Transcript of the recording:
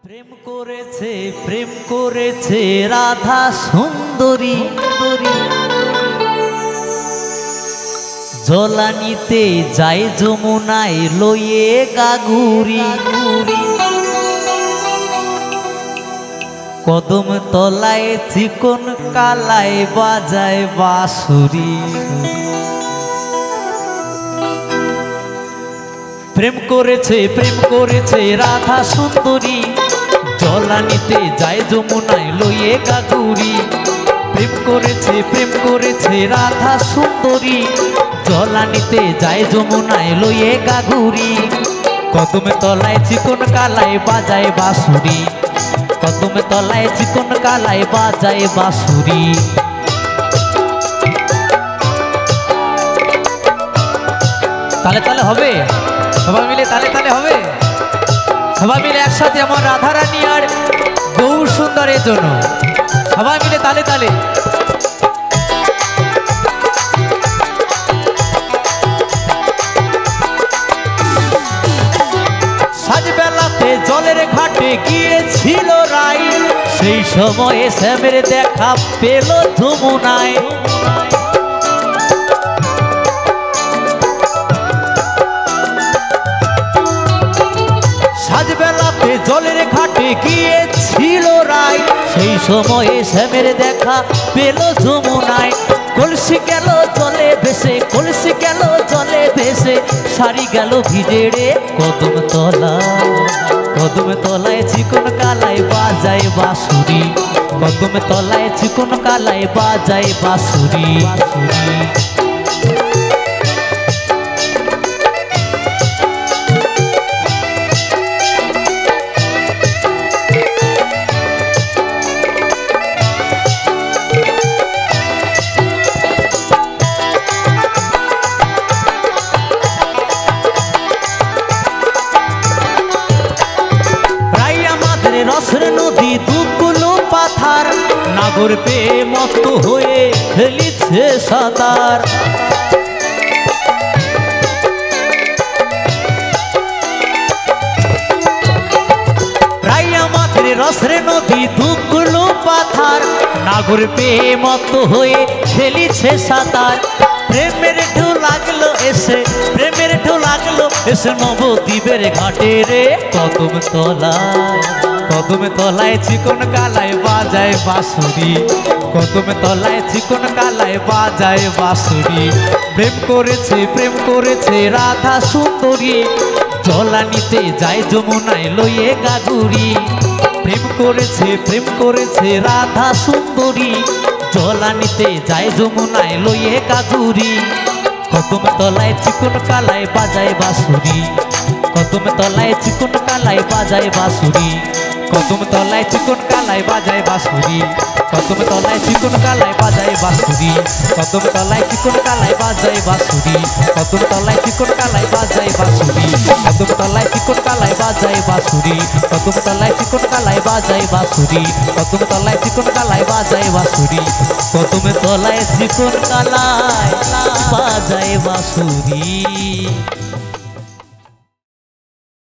প্রেম করেছে রাধা সুন্দরী জলানিতে যায় যমুনায় লয়ে গাগুরি কদম তলায় চিকন কালায় বাজায় বাঁশুরি। প্রেম করেছে রাধা সুন্দরী জলানিতে যায় যমুনায় লয়ে গাগুরি। প্রেম করেছে রাধা সুন্দরী জলানিতে যায় যমুনায় লয়ে গাগুরি। কদম তলায় চিকন কালায় বাজায় বাঁশুরি, কদম তলায় চিকন কালায় বাজায় বাঁশুরি। তালে তালে হবে, সবাই মিলে তালে তালে হবে, সবাই মিলে একসাথে আমার রাধা রানী আর গৌর সুন্দরের জন্য সবাই মিলে তালে তালে। সাজবেলাতে জলের ঘাটে গিয়েছিল রাই, সেই সময়ে শ্যামের দেখা পেল যমুনায়। সাজবেলাতে জলের ঘাটে গিয়েছিল রাই, সেই সময়ে শ্যামের দেখা পেল যমুনায়। কলসি গেল জলে ভেসে, কলসি গেল জলে ভেসে, সারি গেল ভিজে রে কদম তলায় চিকন কালায় বাজায় বাঁশুরি, কদম তলায় চিকন কালায় বাজায় বাঁশুরি। রসের নদী দুকুলো পাথার, নাগর পেয়ে মত্ত হয়ে খেলিছে সাঁতার। প্রায় আমাদের রসের নদী দুকুলো পাথার, নাগর পেয়ে মত্ত হয়ে খেলিছে সাঁতার। প্রেমের ঢেউ লাগলো এসে, প্রেমের ঢেউ লাগলো এসে নবদ্বীপের ঘাটে রে কদম তলায় চিকন কালায় বাজায় বাঁশুরি, কদম তলায় চিকন কালায় বাজায় বাঁশুরি। প্রেম করেছে রাধা সুন্দরী জলানিতে যায় যমুনায় লয়ে গাগুরি। প্রেম করেছে রাধা সুন্দরী জলানিতে যায় যমুনায় লয়ে গাগুরি। কদম তলায় চিকন কালায় বাজায় বাঁশুরি, কদম তলায় চিকন কালায় বাজায় বাঁশুরি, কদম তলায় চিকন কালায় বাজায় বাঁশুরি, কদম তলায় চিকন কালায় বাজায় বাঁশুরি, কদম তলায় চিকন কালায় বাজায় বাঁশুরি, কদম তলায় চিকন কালায় বাজায় বাঁশুরি, কদম তলায় চিকন কালায় বাজায় বাঁশুরি, কদম তলায় চিকন কালায় বাজায় বাঁশুরি, কদম তলায় চিকন কালায় বাজায় বাঁশুরি, কদম তলায় চিকন কালায় বাজায় বাঁশুরি।